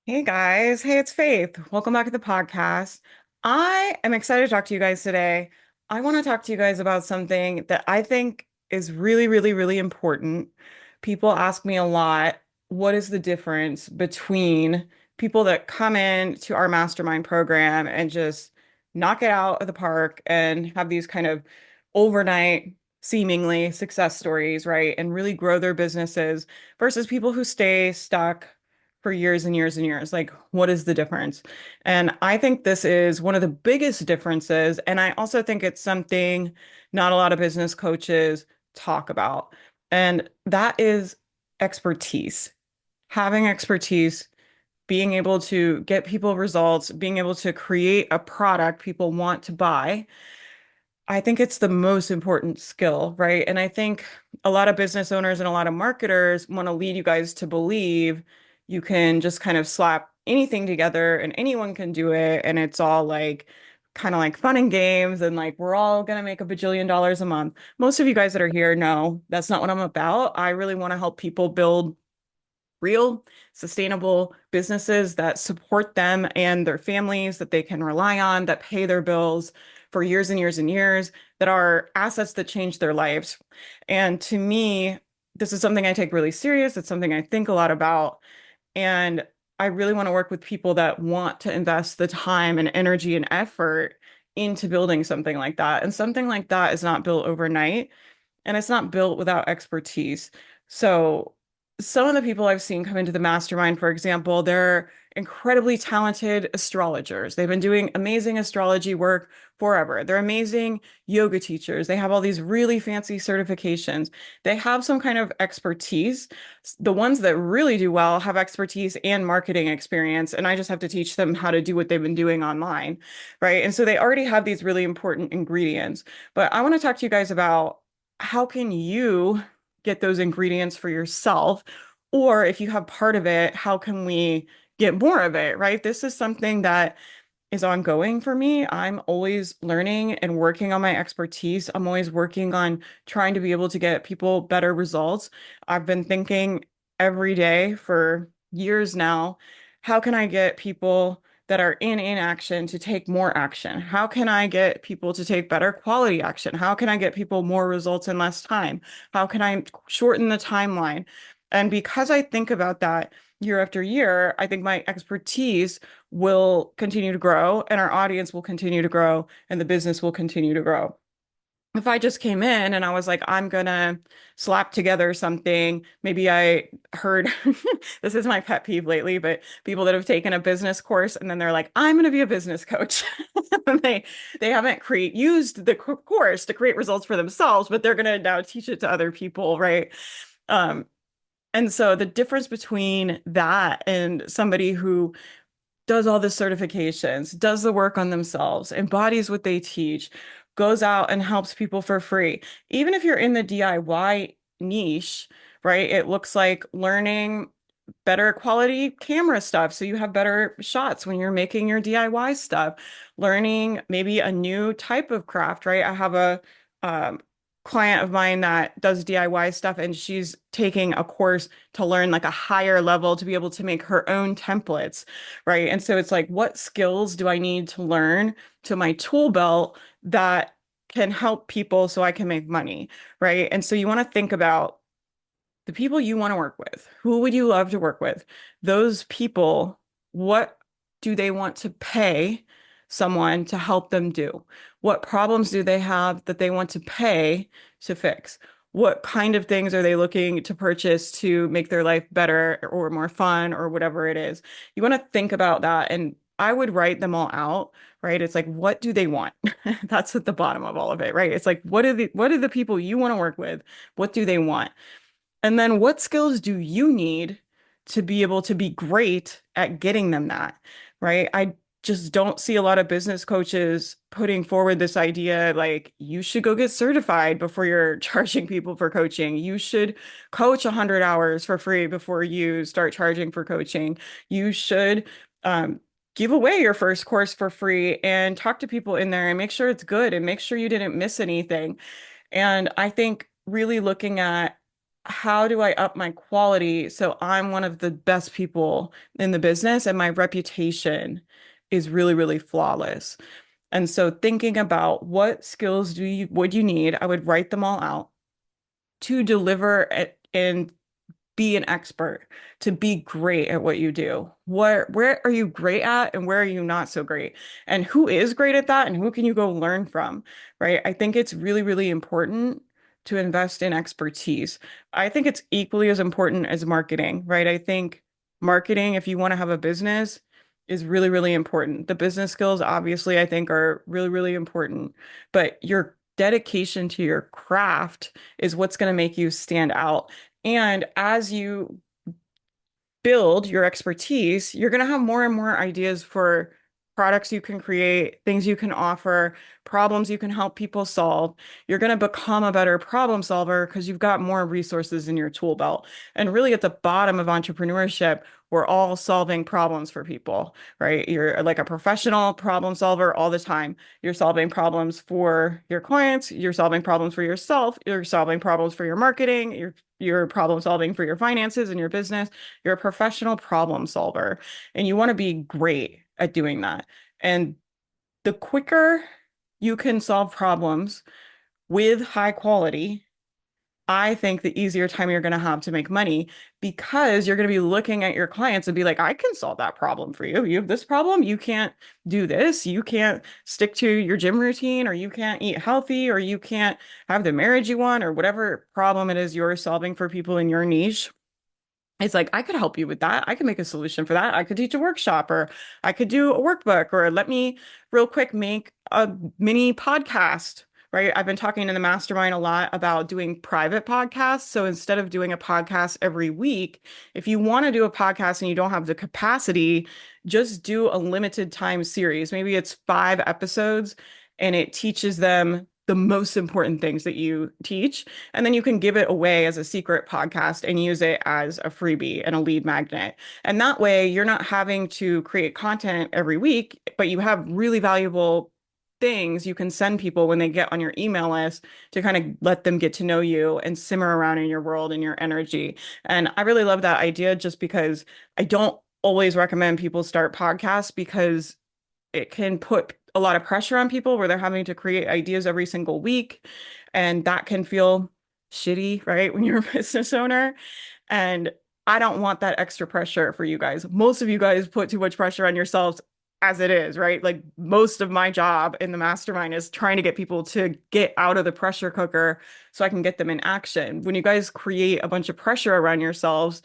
Hey guys, hey, it's Faith. Welcome back to the podcast. I am excited to talk to you guys today. I want to talk to you guys about something that I think is really, really, really important. People ask me a lot, what is the difference between people that come in to our mastermind program and just knock it out of the park and have these kind of overnight, seemingly success stories, right? And really grow their businesses versus people who stay stuck for years and years and years. Like, what is the difference? And I think this is one of the biggest differences. And I also think it's something not a lot of business coaches talk about. And that is expertise. Having expertise, being able to get people results, being able to create a product people want to buy. I think it's the most important skill, right? And I think a lot of business owners and a lot of marketers want to lead you guys to believe you can just kind of slap anything together and anyone can do it. And it's all like kind of like fun and games and like we're all going to make $1 billion a month. Most of you guys that are here know that's not what I'm about. I really want to help people build real, sustainable businesses that support them and their families, that they can rely on, that pay their bills for years and years and years, that are assets that change their lives. And to me, this is something I take really serious. It's something I think a lot about. And I really want to work with people that want to invest the time and energy and effort into building something like that. And something like that is not built overnight and it's not built without expertise. So some of the people I've seen come into the mastermind, for example, they're incredibly talented astrologers. They've been doing amazing astrology work forever. They're amazing yoga teachers. They have all these really fancy certifications. They have some kind of expertise. The ones that really do well have expertise and marketing experience, and I just have to teach them how to do what they've been doing online, right? And so they already have these really important ingredients. But I want to talk to you guys about how can you get those ingredients for yourself? Or if you have part of it, how can we get more of it, right? This is something that is ongoing for me. I'm always learning and working on my expertise. I'm always working on trying to be able to get people better results. I've been thinking every day for years now, how can I get people that are in inaction to take more action? How can I get people to take better quality action? How can I get people more results in less time? How can I shorten the timeline? And because I think about that year after year, I think my expertise will continue to grow and our audience will continue to grow and the business will continue to grow. If I just came in and I was like, I'm gonna slap together something, maybe I heard this is my pet peeve lately, but people that have taken a business course and then they're like, I'm gonna be a business coach. And they haven't used the course to create results for themselves, but they're gonna now teach it to other people, right? Um, and so the difference between that and somebody who does all the certifications, does the work on themselves, embodies what they teach, goes out and helps people for free. Even if you're in the DIY niche, right? It looks like learning better quality camera stuff so you have better shots when you're making your DIY stuff. Learning maybe a new type of craft, right? I have a um, client of mine that does DIY stuff and she's taking a course to learn like a higher level to be able to make her own templates, right? And so it's like, what skills do I need to learn to my tool belt that can help people so I can make money, right? And so you want to think about the people you want to work with. Who would you love to work with? Those people, what do they want to pay someone to help them do? What problems do they have that they want to pay to fix? What kind of things are they looking to purchase to make their life better or more fun or whatever it is? You want to think about that. And I would write them all out, right? It's like, what do they want? That's at the bottom of all of it, right? It's like, what are the people you want to work with? What do they want? And then what skills do you need to be able to be great at getting them that, right? I just don't see a lot of business coaches putting forward this idea like you should go get certified before you're charging people for coaching. You should coach 100 hours for free before you start charging for coaching. You should give away your first course for free and talk to people in there and make sure it's good and make sure you didn't miss anything. And I think really looking at how do I up my quality so I'm one of the best people in the business and my reputation is really, really flawless. And so thinking about what skills do you would you need, I would write them all out to deliver it and be an expert, to be great at what you do. Where are you great at and where are you not so great? And who is great at that and who can you go learn from, right? I think it's really, really important to invest in expertise. I think it's equally as important as marketing, right? I think marketing, if you want to have a business, is really, really important. The business skills, obviously, I think are really, really important, but your dedication to your craft is what's going to make you stand out. And as you build your expertise, you're going to have more and more ideas for products you can create, things you can offer, problems you can help people solve. You're going to become a better problem solver because you've got more resources in your tool belt. And really, at the bottom of entrepreneurship, we're all solving problems for people, right? You're like a professional problem solver all the time. You're solving problems for your clients, you're solving problems for yourself, you're solving problems for your marketing, you're problem solving for your finances and your business. You're a professional problem solver and you want to be great at doing that. And the quicker you can solve problems with high quality, I think the easier time you're going to have to make money because you're going to be looking at your clients and be like, I can solve that problem for you. You have this problem. You can't do this. You can't stick to your gym routine, or you can't eat healthy, or you can't have the marriage you want, or whatever problem it is you're solving for people in your niche. It's like, I could help you with that. I could make a solution for that. I could teach a workshop, or I could do a workbook, or let me real quick make a mini podcast, right? I've been talking in the mastermind a lot about doing private podcasts. So instead of doing a podcast every week, if you want to do a podcast and you don't have the capacity, just do a limited time series. Maybe it's 5 episodes and it teaches them the most important things that you teach. And then you can give it away as a secret podcast and use it as a freebie and a lead magnet. And that way, you're not having to create content every week, but you have really valuable things you can send people when they get on your email list to kind of let them get to know you and simmer around in your world and your energy. And I really love that idea just because I don't always recommend people start podcasts because it can put a lot of pressure on people where they're having to create ideas every single week. And that can feel shitty, right? When you're a business owner. And I don't want that extra pressure for you guys. Most of you guys put too much pressure on yourselves as it is, right? Like most of my job in the mastermind is trying to get people to get out of the pressure cooker so I can get them in action. When you guys create a bunch of pressure around yourselves,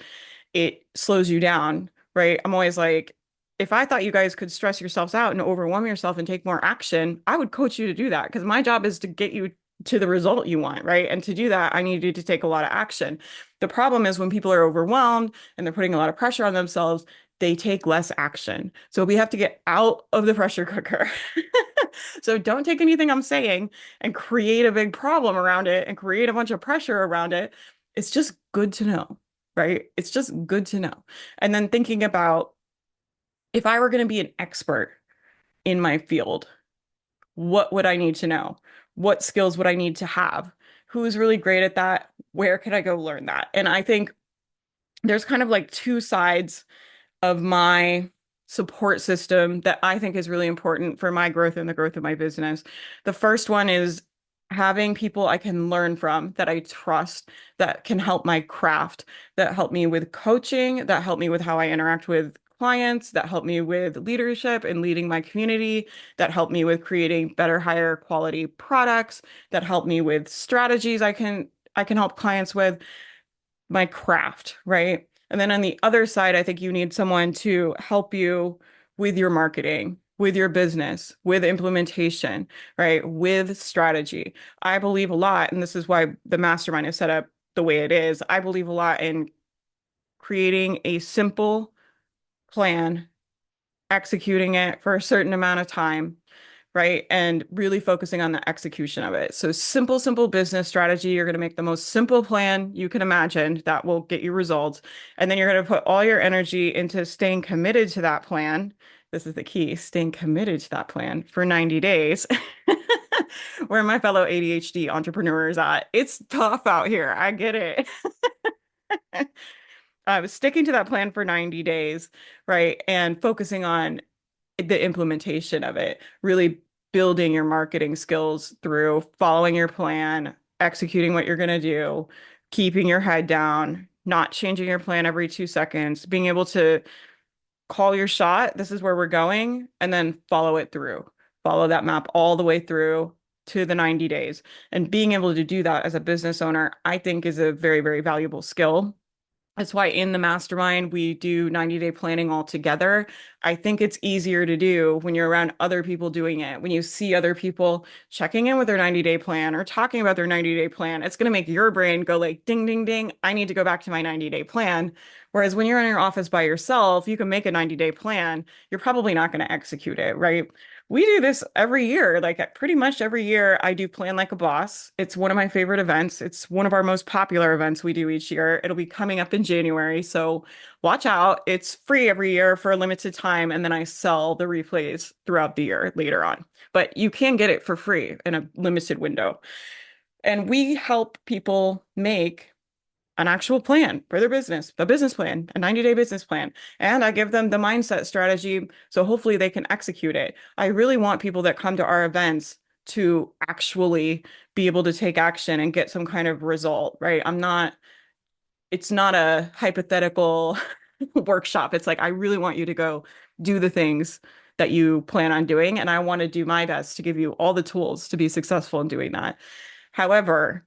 it slows you down, right? I'm always like, if I thought you guys could stress yourselves out and overwhelm yourself and take more action, I would coach you to do that because my job is to get you to the result you want, right? And to do that, I need you to take a lot of action. The problem is when people are overwhelmed and they're putting a lot of pressure on themselves, they take less action. So we have to get out of the pressure cooker. So don't take anything I'm saying and create a big problem around it and create a bunch of pressure around it. It's just good to know, right? It's just good to know. And then thinking about if I were going to be an expert in my field, what would I need to know? What skills would I need to have? Who's really great at that? Where could I go learn that? And I think there's kind of like two sides of my support system that I think is really important for my growth and the growth of my business. The first one is having people I can learn from that I trust, that can help my craft, that help me with coaching, that help me with how I interact with clients, that help me with leadership and leading my community, that help me with creating better, higher quality products, that help me with strategies I can help clients with my craft, right? And then on the other side, I think you need someone to help you with your marketing, with your business, with implementation, right? With strategy. I believe a lot, and this is why the mastermind is set up the way it is. I believe a lot in creating a simple plan, executing it for a certain amount of time, right? And really focusing on the execution of it. So simple, simple business strategy. You're going to make the most simple plan you can imagine that will get you results. And then you're going to put all your energy into staying committed to that plan. This is the key, staying committed to that plan for 90 days. Where my fellow ADHD entrepreneurs at. It's tough out here. I get it. Sticking to that plan for 90 days, right? And focusing on the implementation of it, really building your marketing skills through following your plan, executing what you're going to do, keeping your head down, not changing your plan every 2 seconds, being able to call your shot. This is where we're going, and then follow it through. Follow that map all the way through to the 90 days. And being able to do that as a business owner, I think is a very, very valuable skill. That's why in the mastermind, we do 90-day planning all together. I think it's easier to do when you're around other people doing it. When you see other people checking in with their 90-day plan or talking about their 90-day plan, it's going to make your brain go like, ding, ding, ding, I need to go back to my 90-day plan. Whereas when you're in your office by yourself, you can make a 90-day plan. You're probably not going to execute it, right? We do this every year. Like pretty much every year, I do Plan Like a Boss. It's one of my favorite events. It's one of our most popular events we do each year. It'll be coming up in January. So watch out. It's free every year for a limited time. And then I sell the replays throughout the year later on. But you can get it for free in a limited window. And we help people make an actual plan for their business, a business plan, a 90-day business plan. And I give them the mindset strategy so hopefully they can execute it. I really want people that come to our events to actually be able to take action and get some kind of result, right? It's not a hypothetical workshop. It's like, I really want you to go do the things that you plan on doing. And I want to do my best to give you all the tools to be successful in doing that. However,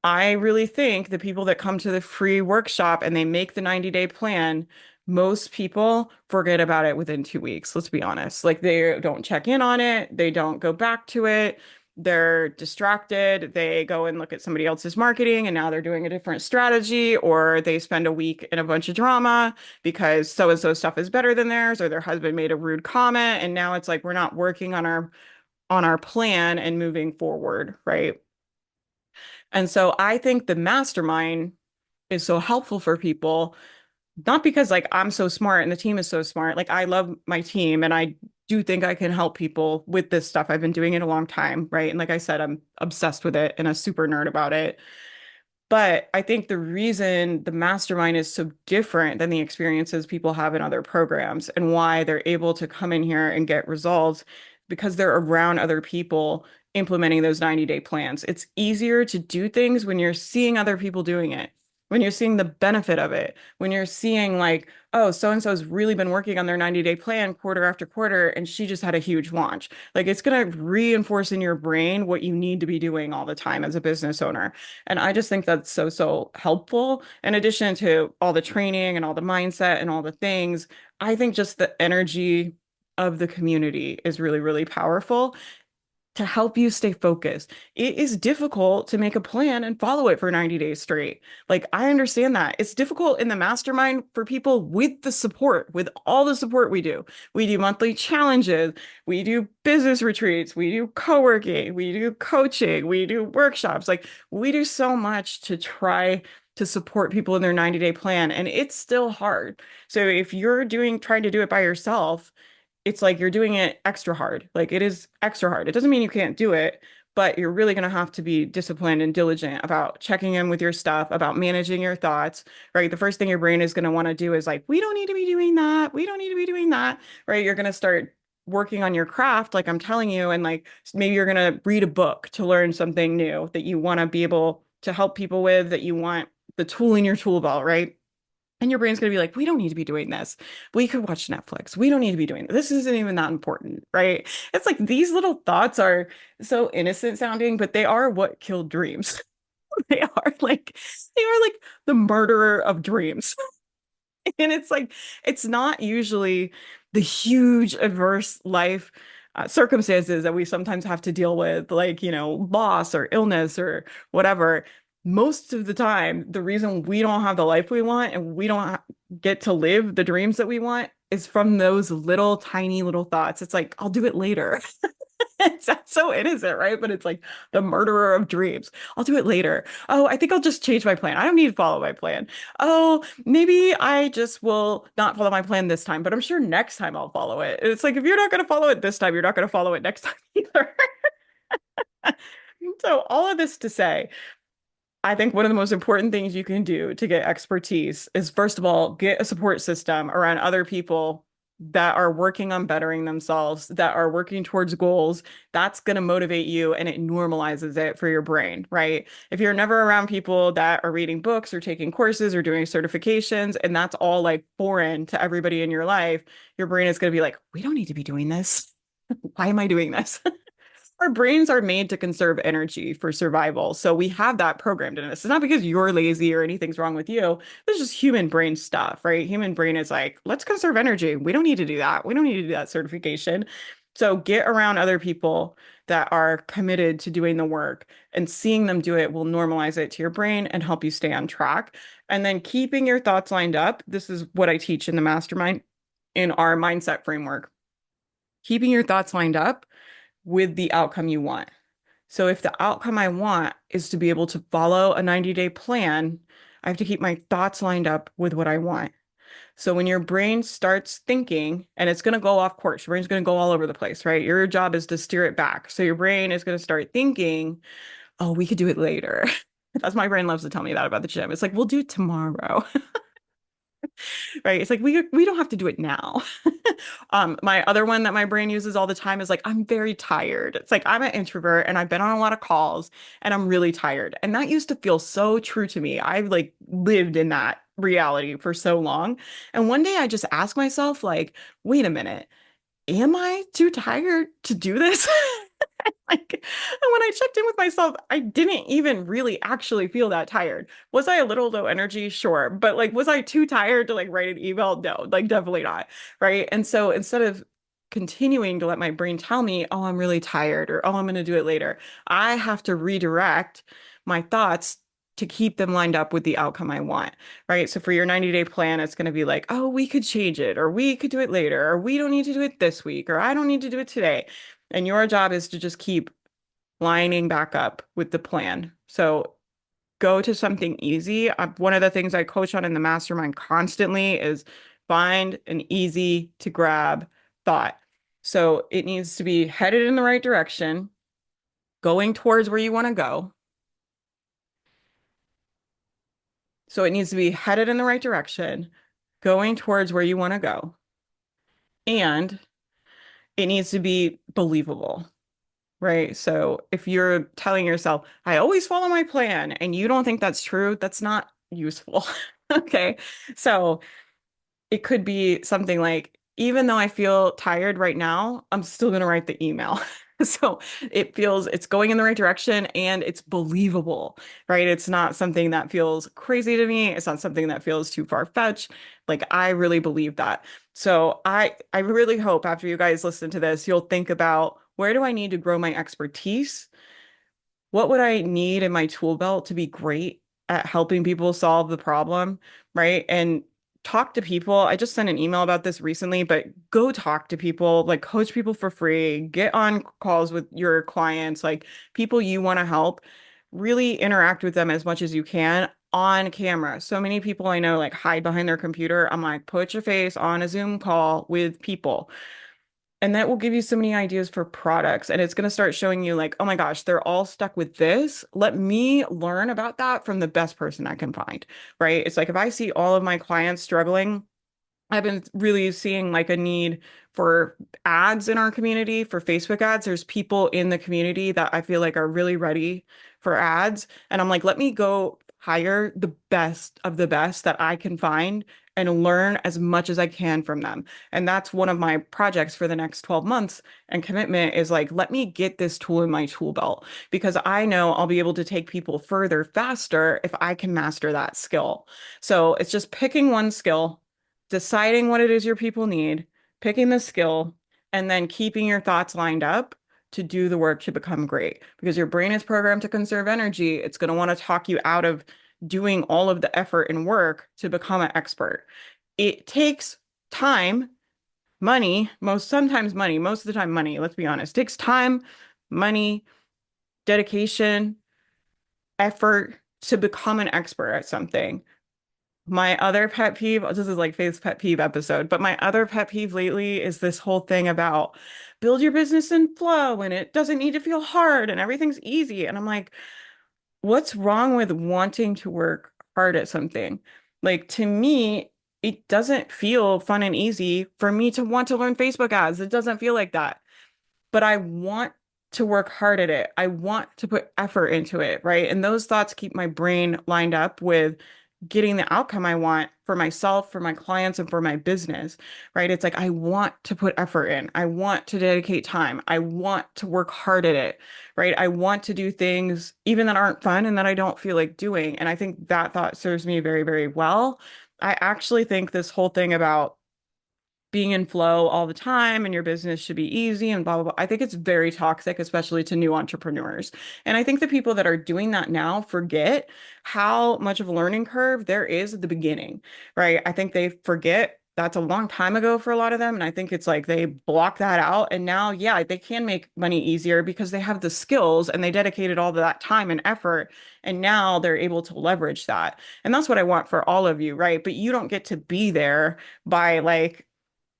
I really think the people that come to the free workshop and they make the 90-day plan, most people forget about it within 2 weeks. Let's be honest. Like they don't check in on it, they don't go back to it. They're distracted. They go and look at somebody else's marketing and now they're doing a different strategy, or they spend a week in a bunch of drama because so and so stuff is better than theirs, or their husband made a rude comment. And now it's like we're not working on our plan and moving forward, right? And so I think the mastermind is so helpful for people, not because like I'm so smart and the team is so smart. Like I love my team and I do think I can help people with this stuff. I've been doing it a long time, right? And like I said, I'm obsessed with it and a super nerd about it. But I think the reason the mastermind is so different than the experiences people have in other programs and why they're able to come in here and get results because they're around other people implementing those 90-day plans. It's easier to do things when you're seeing other people doing it, when you're seeing the benefit of it, when you're seeing like, oh, so and so's really been working on their 90-day plan quarter after quarter, and she just had a huge launch. Like it's going to reinforce in your brain what you need to be doing all the time as a business owner. And I just think that's so, so helpful. In addition to all the training and all the mindset and all the things, I think just the energy of the community is really, really powerful to help you stay focused. It is difficult to make a plan and follow it for 90 days straight. Like, I understand that. It's difficult in the mastermind for people with the support, with all the support we do. We do monthly challenges, we do business retreats, we do co-working, we do coaching, we do workshops. Like, we do so much to try to support people in their 90-day plan, and it's still hard. So if you're trying to do it by yourself, it's like you're doing it extra hard. Like it is extra hard. It doesn't mean you can't do it, but you're really going to have to be disciplined and diligent about checking in with your stuff, about managing your thoughts, right? The first thing your brain is going to want to do is like, we don't need to be doing that. We don't need to be doing that, right? You're going to start working on your craft, like I'm telling you, and like maybe you're going to read a book to learn something new that you want to be able to help people with, that you want the tool in your tool belt, right? And your brain's going to be like, we don't need to be doing this. We could watch Netflix. We don't need to be doing this. This isn't even that important, right? It's like these little thoughts are so innocent sounding, but they are what killed dreams. They are like the murderer of dreams. And it's like, it's not usually the huge adverse life circumstances that we sometimes have to deal with, like, loss or illness or whatever. Most of the time, the reason we don't have the life we want and we don't get to live the dreams that we want is from those little tiny little thoughts. It's like, I'll do it later. It's so innocent, right? But it's like the murderer of dreams. I'll do it later. Oh, I think I'll just change my plan. I don't need to follow my plan. Oh, maybe I just will not follow my plan this time, but I'm sure next time I'll follow it. It's like if you're not going to follow it this time, you're not going to follow it next time either. So all of this to say, I think one of the most important things you can do to get expertise is, first of all, get a support system around other people that are working on bettering themselves, that are working towards goals. That's going to motivate you and it normalizes it for your brain, right? If you're never around people that are reading books or taking courses or doing certifications, and that's all like foreign to everybody in your life, your brain is going to be like, we don't need to be doing this. Why am I doing this? Our brains are made to conserve energy for survival. So we have that programmed in us. It's not because you're lazy or anything's wrong with you. It's just human brain stuff, right? Human brain is like, let's conserve energy. We don't need to do that. We don't need to do that certification. So get around other people that are committed to doing the work, and seeing them do it will normalize it to your brain and help you stay on track. And then keeping your thoughts lined up. This is what I teach in the mastermind in our mindset framework. Keeping your thoughts lined up with the outcome you want. So if the outcome I want is to be able to follow a 90-day plan, I have to keep my thoughts lined up with what I want. So when your brain starts thinking, and it's going to go off course, your brain's going to go all over the place, right? Your job is to steer it back. So your brain is going to start thinking, oh, we could do it later. That's my brain loves to tell me that about the gym. It's like, we'll do it tomorrow. Right? It's like we don't have to do it now. My other one that my brain uses all the time is like, I'm very tired. It's like I'm an introvert and I've been on a lot of calls and I'm really tired. And that used to feel so true to me. I've like lived in that reality for so long. And one day I just asked myself, like, wait a minute, am I too tired to do this? Like, and when I checked in with myself, I didn't even really actually feel that tired. Was I a little low energy? Sure. But like, was I too tired to like write an email? No, like definitely not. Right. And so instead of continuing to let my brain tell me, oh, I'm really tired or oh, I'm going to do it later, I have to redirect my thoughts to keep them lined up with the outcome I want. Right. So for your 90-day plan, it's going to be like, oh, we could change it, or we could do it later, or we don't need to do it this week, or I don't need to do it today. And your job is to just keep lining back up with the plan. So go to something easy. One of the things I coach on in the mastermind constantly is find an easy to grab thought. So it needs to be headed in the right direction, going towards where you want to go. So it needs to be headed in the right direction, going towards where you want to go. And it needs to be believable. Right. So if you're telling yourself, I always follow my plan, and you don't think that's true, that's not useful. Okay. So it could be something like, even though I feel tired right now, I'm still going to write the email. So it feels it's going in the right direction and it's believable, right? It's not something that feels crazy to me. It's not something that feels too far-fetched. Like I really believe that. So I really hope after you guys listen to this, you'll think about, where do I need to grow my expertise? What would I need in my tool belt to be great at helping people solve the problem, right? And talk to people. I just sent an email about this recently, but go talk to people, like coach people for free, get on calls with your clients, like people you want to help, really interact with them as much as you can on camera. So many people I know like hide behind their computer. I'm like, put your face on a Zoom call with people. And that will give you so many ideas for products. And it's going to start showing you like, oh my gosh, they're all stuck with this. Let me learn about that from the best person I can find, right? It's like if I see all of my clients struggling, I've been really seeing like a need for ads in our community, for Facebook ads. There's people in the community that I feel like are really ready for ads. And I'm like, let me go hire the best of the best that I can find and learn as much as I can from them. And that's one of my projects for the next 12 months. And commitment is like, let me get this tool in my tool belt because I know I'll be able to take people further faster if I can master that skill. So it's just picking one skill, deciding what it is your people need, picking the skill, and then keeping your thoughts lined up to do the work to become great. Because your brain is programmed to conserve energy. It's going to want to talk you out of doing all of the effort and work to become an expert. It takes time, money, sometimes money, most of the time money, let's be honest. It takes time, money, dedication, effort to become an expert at something. My other pet peeve, this is like Faith's pet peeve episode, but my other pet peeve lately is this whole thing about build your business in flow and it doesn't need to feel hard and everything's easy. And I'm like, what's wrong with wanting to work hard at something? Like to me, it doesn't feel fun and easy for me to want to learn Facebook ads. It doesn't feel like that, but I want to work hard at it. I want to put effort into it, right? And those thoughts keep my brain lined up with getting the outcome I want for myself, for my clients, and for my business, right? It's like I want to put effort in. I want to dedicate time. I want to work hard at it, right? I want to do things even that aren't fun and that I don't feel like doing. And I think that thought serves me very, very well. I actually think this whole thing about being in flow all the time and your business should be easy and blah, blah, blah. I think it's very toxic, especially to new entrepreneurs. And I think the people that are doing that now forget how much of a learning curve there is at the beginning, right? I think they forget that's a long time ago for a lot of them. And I think it's like they block that out. And now, yeah, they can make money easier because they have the skills and they dedicated all of that time and effort. And now they're able to leverage that. And that's what I want for all of you, right? But you don't get to be there by like,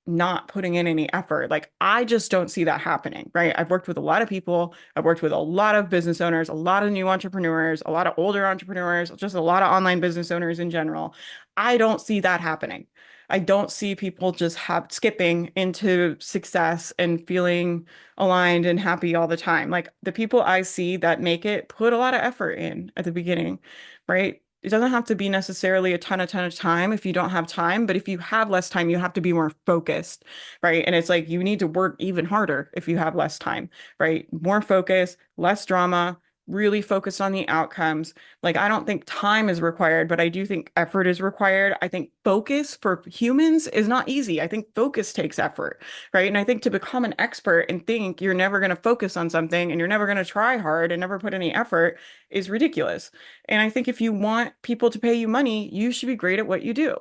not putting in any effort. Like, I just don't see that happening, right? I've worked with a lot of people. I've worked with a lot of business owners, a lot of new entrepreneurs, a lot of older entrepreneurs, just a lot of online business owners in general. I don't see that happening. I don't see people just have skipping into success and feeling aligned and happy all the time. Like the people I see that make it put a lot of effort in at the beginning, right? It doesn't have to be necessarily a ton of time if you don't have time, but if you have less time, you have to be more focused, right? And it's like you need to work even harder if you have less time, right? More focus, less drama, really focused on the outcomes. Like, I don't think time is required, but I do think effort is required. I think focus for humans is not easy. I think focus takes effort, right? And I think to become an expert and think you're never going to focus on something and you're never going to try hard and never put any effort is ridiculous. And I think if you want people to pay you money, you should be great at what you do,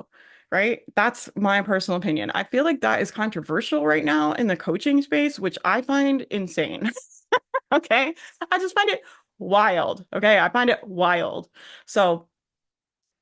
right? That's my personal opinion. I feel like that is controversial right now in the coaching space, which I find insane. Okay. I just find it wild. Okay. I find it wild. So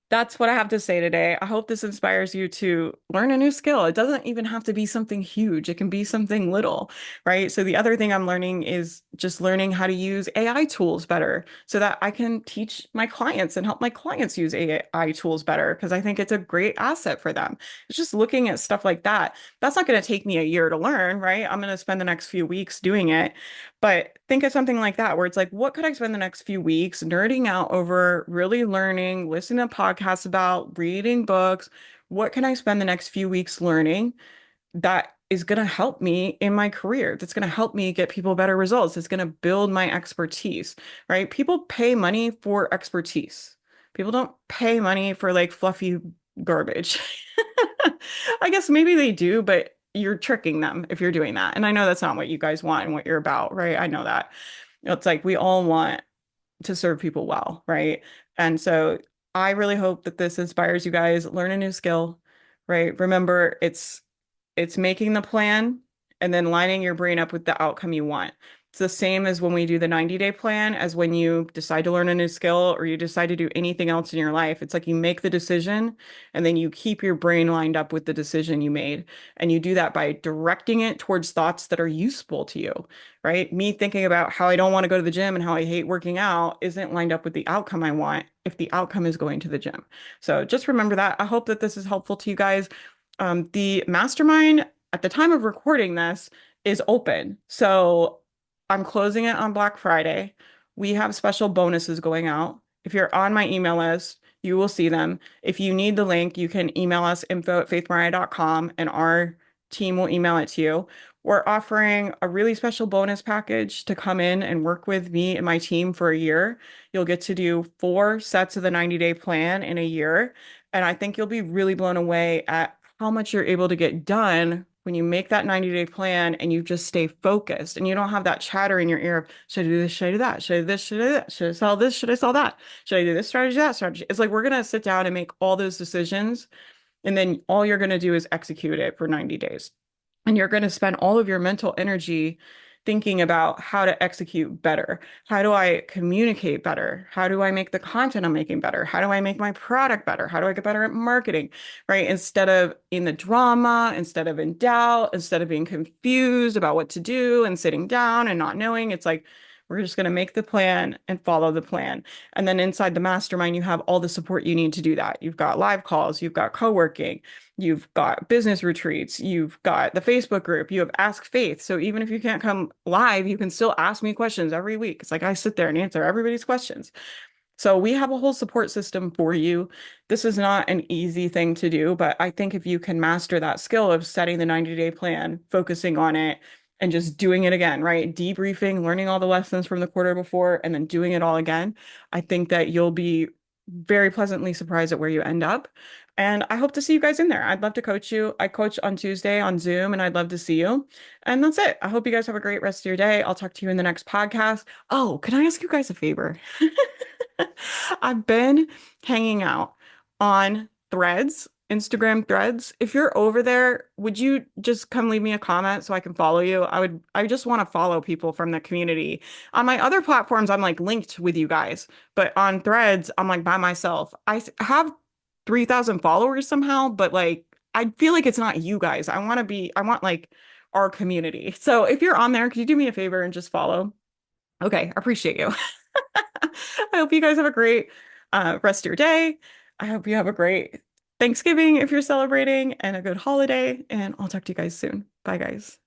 that's what I have to say today. I hope this inspires you to learn a new skill. It doesn't even have to be something huge. It can be something little, right? So the other thing I'm learning is just learning how to use AI tools better so that I can teach my clients and help my clients use AI tools better because I think it's a great asset for them. It's just looking at stuff like that. That's not going to take me a year to learn, right? I'm going to spend the next few weeks doing it. But think of something like that, where it's like, what could I spend the next few weeks nerding out over, really learning, listening to podcasts about, reading books? What can I spend the next few weeks learning that is going to help me in my career? That's going to help me get people better results. It's going to build my expertise, right? People pay money for expertise. People don't pay money for like fluffy garbage. I guess maybe they do, but you're tricking them if you're doing that. And I know that's not what you guys want and what you're about, right? I know that. It's like we all want to serve people well, right? And so I really hope that this inspires you guys. Learn a new skill, right? Remember, it's making the plan and then lining your brain up with the outcome you want. It's the same as when we do the 90-day plan, as when you decide to learn a new skill or you decide to do anything else in your life. It's like you make the decision and then you keep your brain lined up with the decision you made. And you do that by directing it towards thoughts that are useful to you, right? Me thinking about how I don't want to go to the gym and how I hate working out isn't lined up with the outcome I want if the outcome is going to the gym. So just remember that. I hope that this is helpful to you guys. The mastermind at the time of recording this is open. So I'm closing it on Black Friday. We have special bonuses going out. If you're on my email list, you will see them. If you need the link, you can email us info@faithmariah.com and our team will email it to you. We're offering a really special bonus package to come in and work with me and my team for a year. You'll get to do 4 sets of the 90-day plan in a year. And I think you'll be really blown away at how much you're able to get done when you make that 90-day plan and you just stay focused and you don't have that chatter in your ear of, should I do this? Should I do that? Should I do this? Should I do that? Should I sell this? Should I sell that? Should I do this strategy, that strategy? It's like we're going to sit down and make all those decisions. And then all you're going to do is execute it for 90 days. And you're going to spend all of your mental energy thinking about how to execute better. How do I communicate better? How do I make the content I'm making better? How do I make my product better? How do I get better at marketing? Right? Instead of in the drama, instead of in doubt, instead of being confused about what to do and sitting down and not knowing, it's like We're just going to make the plan and follow the plan. And then inside the mastermind, you have all the support you need to do that. You've got live calls, you've got co-working, you've got business retreats, you've got the Facebook group, you have Ask Faith. So even if you can't come live, you can still ask me questions every week. It's like I sit there and answer everybody's questions. So we have a whole support system for you. This is not an easy thing to do, but I think if you can master that skill of setting the 90-day plan, focusing on it, and just doing it again, right? Debriefing, learning all the lessons from the quarter before, and then doing it all again, I think that you'll be very pleasantly surprised at where you end up. And I hope to see you guys in there. I'd love to coach you. I coach on Tuesday on Zoom, and I'd love to see you. And that's it. I hope you guys have a great rest of your day. I'll talk to you in the next podcast. Oh, can I ask you guys a favor? I've been hanging out on Threads, Instagram Threads. If you're over there, would you just come leave me a comment so I can follow you? I just want to follow people from the community. On my other platforms, I'm like linked with you guys, but on Threads, I'm like by myself. Have 3,000 followers somehow, but like, I feel like it's not you guys. I want like our community. So if you're on there, could you do me a favor and just follow? Okay, I appreciate you. I hope you guys have a great rest of your day. I hope you have a great Thanksgiving if you're celebrating and a good holiday. And I'll talk to you guys soon. Bye, guys.